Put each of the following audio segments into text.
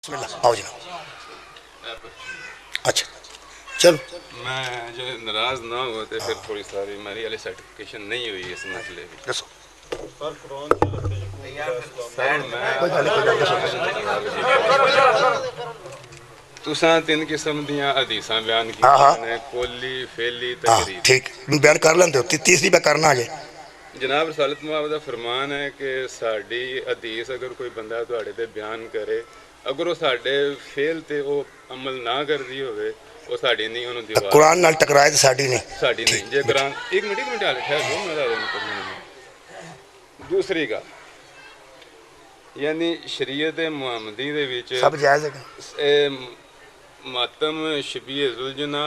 आओ जनाब। अच्छा चलो। मैं जो नाराज ना हो तो फिर थोड़ी सारी मेरी वाली सर्टिफिकेशन नहीं हुई इस मसले में। दसो तुसां तीन किस्म दियां हदीसां बयान की ने कोली फेली तकरीर। ठीक बयान कर लेंदे हो तीसरी पे करना अजे। जनाब रसालत मुआब दा फरमान है कि साडी हदीस अगर कोई बंदा तुहाडे ते बयान करे अगर वो साडे फेल ते वो अमल ना करदी होवे वो साडी नहीं ओनू दीवार कुरान नाल टकराए ते साडी नहीं जे कुरान एक मिनट हाले ठहर जाओ मैं दादा दूसरी गल यानी शरीयत मुहम्मदी दे विच सब जायज़ है मातम शबीए जुलजना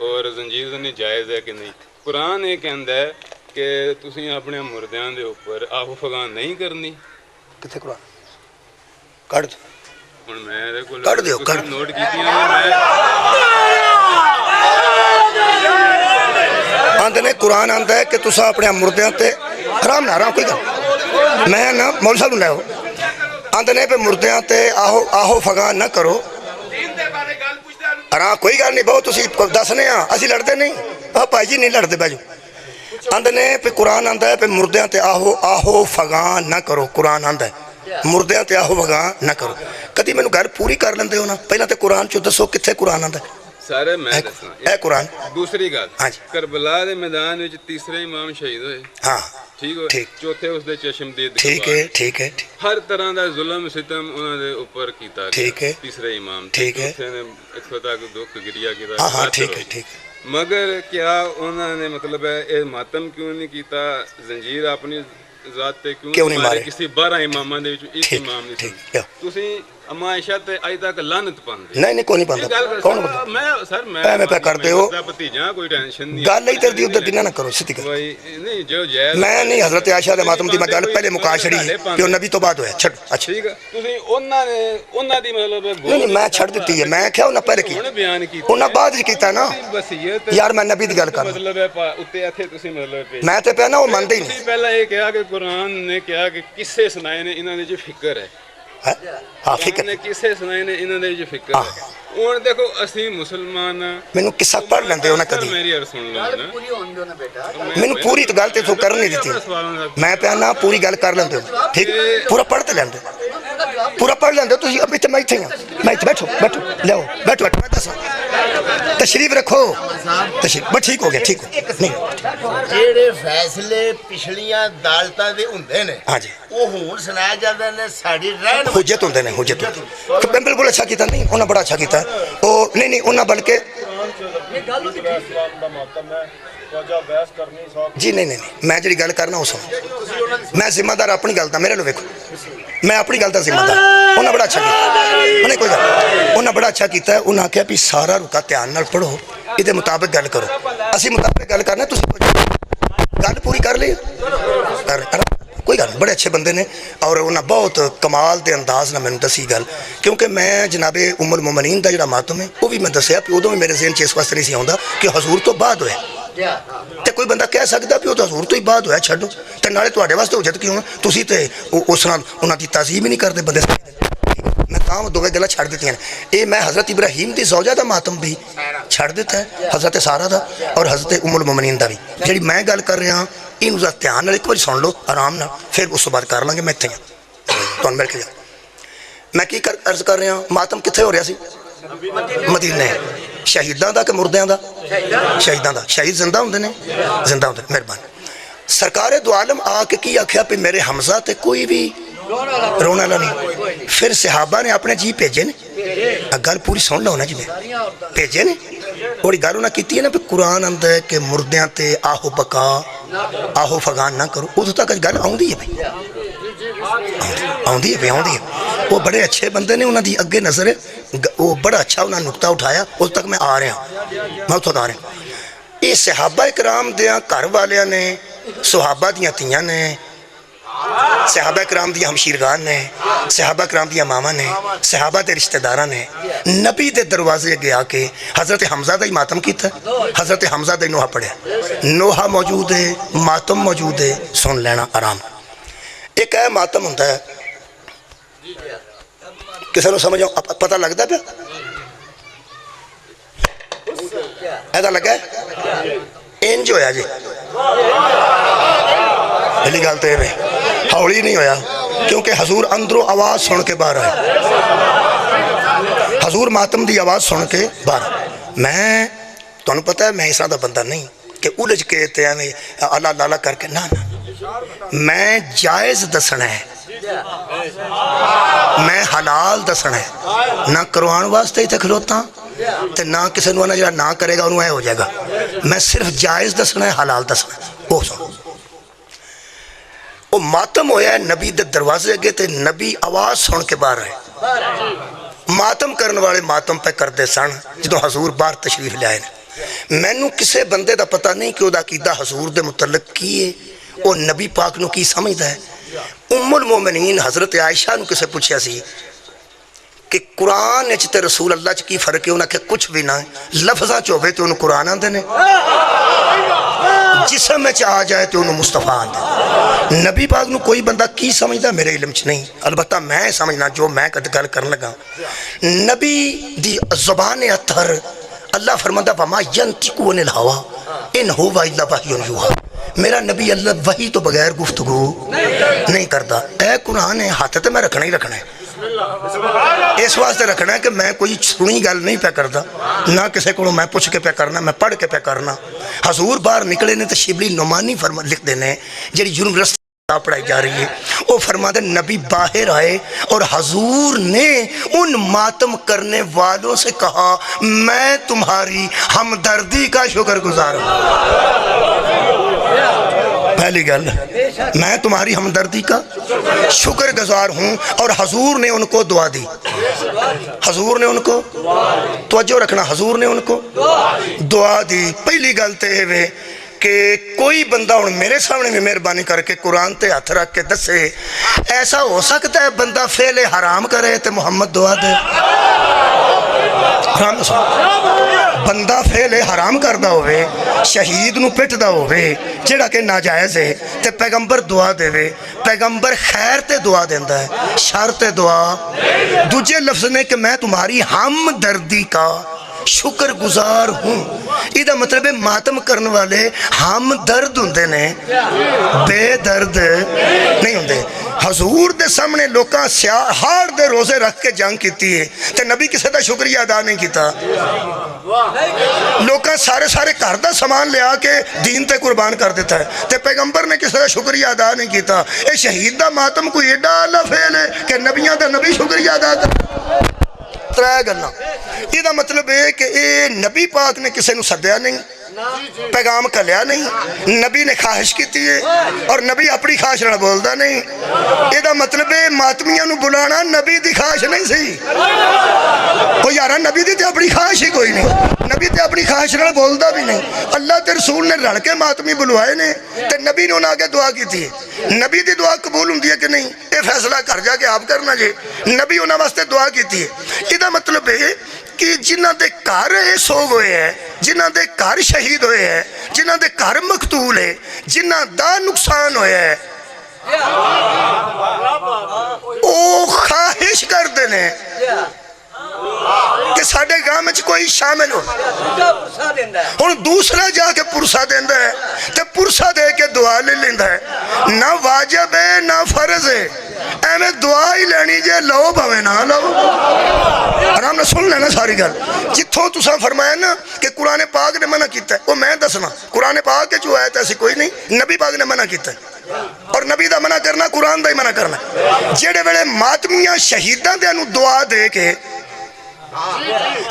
और जंजीर जनी जायज़ है कि नहीं। कुरान ये कहता है कि तुसीं अपने मुर्दियां दे उपर आहो फगान नहीं करनी। किथे कुरान कट दो हुण मेरे कोल कट दियो कट नोट कीतियां आंदे ने कुरान आंदा है कि तुसा अपने मुर्दियां ते आराम ना कोई गल मैं ना मौल साहब नूं लैओ आंदे ने पे मुर्दियां ते आहो आहो फगान ना करो आराम कोई गल नहीं बहुत तुसी दसने असीं लड़दे नहीं भाई जी नहीं लड़दे बैजो आंदे ने पे कुरान आंदा है पे मुर्दियां ते आहो आहो फगान ना करो। कुरान आंदा है मुर्दियां ते आहो फगान ना करो। कदी मैनूं गल पूरी कर लेंदे हो ना पहला ते कुरान चो दसो कित्थे कुरान आंदा है सारे मैं दसना ए कुरान। दूसरी गल हाँ जी करबला दे मैदान विच तीसरे इमाम शहीद होए। हाँ ठीक हो चौथे उसदे चशमदीद ठीक है हर तरह दा जुल्म सितम उन्हां दे ऊपर कीता ठीक है तीसरे इमाम ठीक है ने इत्थों तक दुख गिरिया कीता। हाँ ठीक है मगर क्या उन्होंने मतलब है ये मातम क्यों नहीं किया जंजीर अपनी जात पे क्यों नहीं मारे किसी 12 इमामां दे विच एक इमाम नहीं तुसी अम्मा आयशा ते अज तक लानत पांदे नहीं कोई नहीं पांदा कौन बंदा मैं सर मैं पे करते हो भतीजा कोई टेंशन नहीं गल नहीं तेरी उधर दिना ना करो सीधी गल नहीं जो जायज मैं नहीं हजरत आयशा दे मातम दी मैं गल पहले मुका छड़ी कि ओ नबी तो बाद होया छड़ अच्छा ठीक है तुसी ओना ने ओना दी मतलब नहीं मैं छड़ दित्ती है मैं क्या ओना पहले की बयान कीता ओना बाद च कीता ना वसीयत यार मैं नबी दी गल कर मतलब है उत्ते इथे तुसी मतलब मैं ते पे ना वो मानदे ही नहीं पहला ये कहा कि कुरान ने कहा कि किस्से सुनाए ने इन्हां दे जो फिक्र है हाँ फिक्र ने किस्से सुनाए ने इन्हां दे जो फिक्र है हुण देखो असी मुसलमान मैनू किस्सा पढ़ लेंदे हो ना कदी मेरी यार सुन लो ना मैनू पूरी तो गल ते तू कर नहीं दी मैं पे ना पूरी गल कर लेंदे हो ठीक पूरा पढ़ ते लेंदे पूरा पढ़ लेंदे हो तुसीं अभी ते मैं इत्थे हां मैं इत्थे बैठो बैठो लो बैठो मैं दस तशरीफ रखो तशरीफ बस ठीक हो गया ठीक हो नहीं ਜਿਹੜੇ फैसले पिछलियां अदालतां दे हुंदे ने हां जी ਉਹ ਹੁਣ ਸੁਣਾਇਆ ਜਾਂਦਾ ਨੇ ਸਾਡੀ ਰਹਿਨ हुज्जत होंदे ने हुज्जत तो बिल्कुल अच्छा कीता नहीं उन्होंने बड़ा अच्छा कीता ओ नहीं उन्होंने बल्कि जी नहीं मैं जी गल करना उस मैं जिम्मेदार अपनी गल का मेरे लो वेखो मैं अपनी गल का जिम्मेदार उन्हें बड़ा अच्छा किया उन्हें कोई गल उन्हें बड़ा अच्छा किया उन्हें आख्या भी सारा रुका ध्यान नाल पढ़ो ये मुताबिक गल करो असी मुताबिक गल करना गल पूरी कर ली कोई गल बड़े अच्छे बंदे ने और उन्हें बहुत कमाल के अंदाज ने मैंने दसी गल क्योंकि मैं जनाबे उमर मोमिनीन का जो मातम है वो भी मैं दसिया भी उदों भी मेरे ज़हन च इस वास्ते नहीं सी आउंदा कि हजूर तो बाद होया तो कोई बंदा कह सकता भी वो तो हजूर तो ही बाद होया छड्डो तो नाले तुहाडे वास्ते हुज्जत क्यों है तुसीं ते उस नाल उन्हां दी ताज़ीम ही नहीं करते बंदे मैं तां दोवें गल्लां छड्ड दित्तियां ये मैं हज़रत इब्राहीम की ज़ौजा का मातम भी छड्ड दिता है हज़रत सारा का और हज़रत उम्मुल मोमिनीन का भी जी मैं गल कर रहा इन ध्यान नाल एक बार सुन लो आराम नाल फिर उस तो बाद कर लाँगे मैं इत्थे तुहानूं मिल के जा मैं की अर्ज कर रहा मातम कित्थे हो रहा सी मदीने शहीदां दा कि मुर्दियां दा शहीदां दा शहीद जिंदा हुंदे ने जिंदा हुंदे मेहरबान सरकार दो आलम आके की आख्या भी मेरे हमजा ते कोई भी रोने वाला नहीं फिर सहाबा ने अपने जी भेजे ने गल पूरी सुन लो ना जी भेजे ने और गल उन्हें की है ना भी कुरान आंदा है कि मुर्दियां ते आहो बका आहो फगान ना करो उदों तक गल आउंदी है भाई आउंदी है वो बड़े अच्छे बंदे ने उन्होंने अगे नज़र वो बड़ा अच्छा उन्होंने नुकता उठाया उस तक मैं आ रहा मैं उतों आ रहा ये सहाबा कराम दियां घर वालियां ने सुहाबा दियां तियां ने सहाबा कराम दियां हमशीरगान ने सहाबा कराम दियां मावां ने सहाबा के रिश्तेदार ने नबी के दरवाजे अगे आके हज़रत हमजा का ही मातम किया हज़रत हमजा का ही नोहा पढ़िया नोहा मौजूद है मातम मौजूद है सुन लेना आराम एक है मातम होंदा है किसी को समझ पता लगता पिया ऐसा लगा इंज होया जी पहली गल तो ये हौली नहीं होया क्योंकि हजूर अंदरों आवाज़ सुन के बाहर आए हजूर मातम की आवाज़ सुन के बाहर मैं तुहानू पता है मैं इस तरह का बंदा नहीं कि उलझ के ते एवें अला लाला करके ना ना मैं जायज़ दसना है मैं हलाल दसना है ना करवाण वास्ते इत्थे खलोता ते ना किसी नूं जो ना करेगा उन्होंने ऐ हो जाएगा मैं सिर्फ जायज़ दसना है हलाल दसना है वो सुनो वो मातम होया नबी दे दरवाजे अगे ते नबी आवाज़ सुन के बाहर आए मातम करने वाले मातम पे करते सन जो हजूर बाहर तशरीफ लियाए मैनू किसी बंदे का पता नहीं कि वह अकीदा हजूर के मुतलक की है वो नबी पाक नू की समझदा है उम्मुल मोमिनीन हज़रत आयशा नू किसे पूछया सी कि कुरान ते रसूल अल्लाह च की फर्क है उन्हें आख्या कुछ भी ना लफ्ज़ां च होवे ते उन्हें कुरान आंदे ने जिसम में आ जाए तो उन्हें मुस्तफा आंदे नबी पाक नू कोई बंदा की समझदा मेरे इल्म च नहीं अलबत्ता मैं समझना जो मैं गल करन लगा नबी दी ज़ुबान अतहर अल्लाह फरमांदा वमा यंतिकु अनिल हवा इन हुवा इल्ला वह्युन यूहा मेरा नबी अल्लाह वही तो बगैर गुफ्तगू नहीं करता ए कुरान है हाथ तो मैं रखना ही रखना है इस वास्ते रखना है कि मैं कोई सुनी गल नहीं पे करता ना किसी को मैं पुछ के पे करना मैं पढ़ के पे करना हजूर बाहर निकले ने तो शिबली नुमानी फरमा लिखते हैं जी यूनिवर्सिटी पढ़ाई जा रही है वो फरमाते नबी बाहर आए और हजूर ने उन मातम करने वालों से कहा मैं तुम्हारी हमदर्दी का शुक्रगुजार हूँ पहली गल मैं तुम्हारी हमदर्दी का शुक्रगुजार हूँ और हजूर ने उनको दुआ दी हजूर ने उनको तवज्जो रखना हजूर ने उनको दुआ दी पहली गल तो ये कि कोई बंदा हुण मेरे सामने भी मेहरबानी करके कुरान ते हथ रख के दसे ऐसा हो सकता है बंदा फेले हराम करे तो मुहम्मद दुआ दे बंदा फेले हराम करता होवे शहीद नूं पिटदा होवे जिहड़ा कि नाजायज़ है ते पैगंबर दुआ देवे पैगंबर खैर ते दुआ देंदा है शर ते दुआ दूजे लफ्ज़ ने कि मैं तुम्हारी हमदर्दी का शुक्रगुजार हूँ इहदा मतलब है मातम करने वाले हम दर्द होंदे ने बेदर्द नहीं होंदे हजूर दे सामने लोकां हाड़ दे रोजे रख के जंग की है ते नबी किसी का शुक्रिया अदा नहीं किया लोकां सारे सारे घर का समान लिया के दीन ते कुर्बान कर देता है ते पैगंबर ने किसी का शुक्रिया अदा नहीं किया ये शहीद का मातम कोई एडा अला फेल है कि नबियां दा नबी शुक्रिया अदा कर त्रै गल्लां ਇਹਦਾ मतलब है कि ये नबी पाक ने किसी को सद्या नहीं पैगाम घलिया नहीं नबी ने ख्वाहिश की है और नबी अपनी ख्वाहिश नाल बोलता नहीं ਇਹਦਾ मतलब है मातमियां नूं बुलाना नबी की ख्वाहिश नहीं सी कोई यार नबी की तो अपनी ख्वाहिश ही कोई नहीं नबी तो अपनी ख्वाहिश नाल बोलता भी नहीं अल्लाह ते रसूल ने रल के मातमी बुलवाए ने ते नबी ने उन्हें आगे दुआ की है नबी की दुआ कबूल होंदी है कि नहीं ये फैसला घर जाके आप करना जे नबी उन्होंने वास्ते दुआ की है ਇਹਦਾ मतलब है कि जिन्हां दे घर ये सोग होए है जिन्हां दे घर शहीद होए है जिन्हां दे घर मकतूल है जिन्हां दा नुकसान होया है ओ ख्वाहिश करते हैं कि साडे गांव में कोई शामिल हो हुण दूसरा जाके पुरसा देंदा है ते पुरसा दे के दुआ ले लेंदा है ना वाजिब है ना फर्ज है एवें दुआ ही लेनी जे लो भावे ना लो आराम नाल सुन लेना सारी गल जिथों तुसां फरमाया ना कि कुरान पाक ने मना किया वो मैं दसना कुरान पाक के जो आयत ऐसी कोई नहीं नबी पाक ने मना किया और नबी का मना करना कुरान का ही मना करना जेड़े वेले मातमियां शहीदां दे नूं दुआ दे के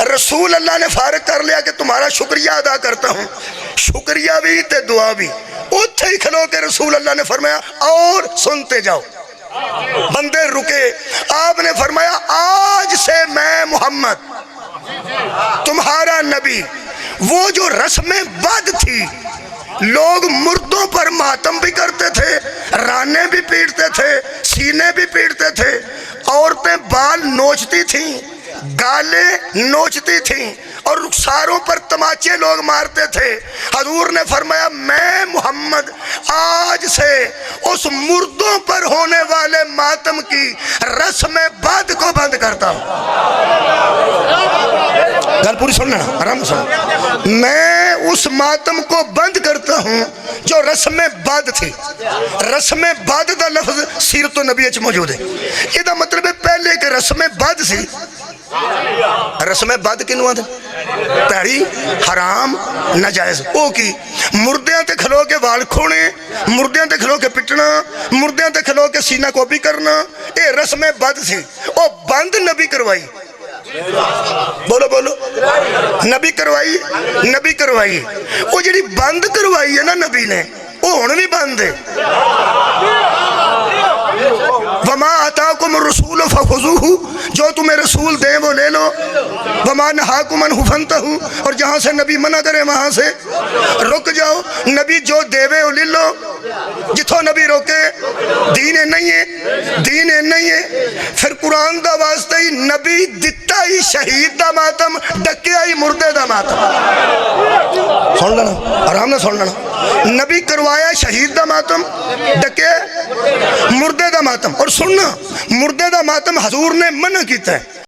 रसूल अल्लाह ने फारग कर लिया कि तुम्हारा शुक्रिया अदा करता हूँ शुक्रिया भी ते दुआ भी उत्थे ही खलो के रसूल अल्लाह ने फरमाया और सुनते जाओ बंदे रुके आपने फरमाया आज से मैं मोहम्मद तुम्हारा नबी वो जो रस्में बद थी लोग मुर्दों पर मातम भी करते थे राने भी पीटते थे सीने भी पीटते थे औरतें बाल नोचती थीं गालें नोचती थीं اور رخساروں پر تماچے لوگ مارتے تھے. حضور نے فرمایا میں محمد آج سے اس مردوں پر ہونے والے ماتم کی رسم بد کو بند کرتا ہوں. گل پوری سن لینا، آرام سے سن. میں اس ماتم کو بند کرتا ہوں جو رسم بد تھی. رسم بد دا لفظ سیرت النبی اچ موجود ہے. یہ دا مطلب ہے پہلے کہ رسم بد سی. رسم بد کنوں آدھے؟ پیڑی، حرام، ناجائز. او کی مردیاں تے کھلو کے وال کھونے، مردیاں تے کھلو کے پٹنا، مردیاں تے کھلو کے سینہ کوپی کرنا، اے رسم بد سی. او بند نبی کروائی. بولو بولو، نبی کروائی، نبی کروائی. وہ جڑی بند کروائی ہے نا نبی نے، وہ ہن بھی بند ہے. وما آتاکم الرسول فخذوہ، جو تمہیں رسول دیں وہ لے لو. وما نہاکم عنہ فانتہوا، اور جہاں سے نبی منع کرے وہاں سے رک جاؤ. نبی جو دیوے وہ لے لو، جتھوں نبی روکے دین نہیں ہے، دین نہیں ہے. پھر قرآن دا واسطہ ہی نبی دتا ہی شہید دا ماتم، ڈکیا ہی مردے دا ماتم. سن لینا، آرام نہ سن لینا. نبی کروایا شہید دا ماتم، ڈکے مردے دا ماتم. اور سننا، مردے دا ماتم حضور نے منع کیتا ہے.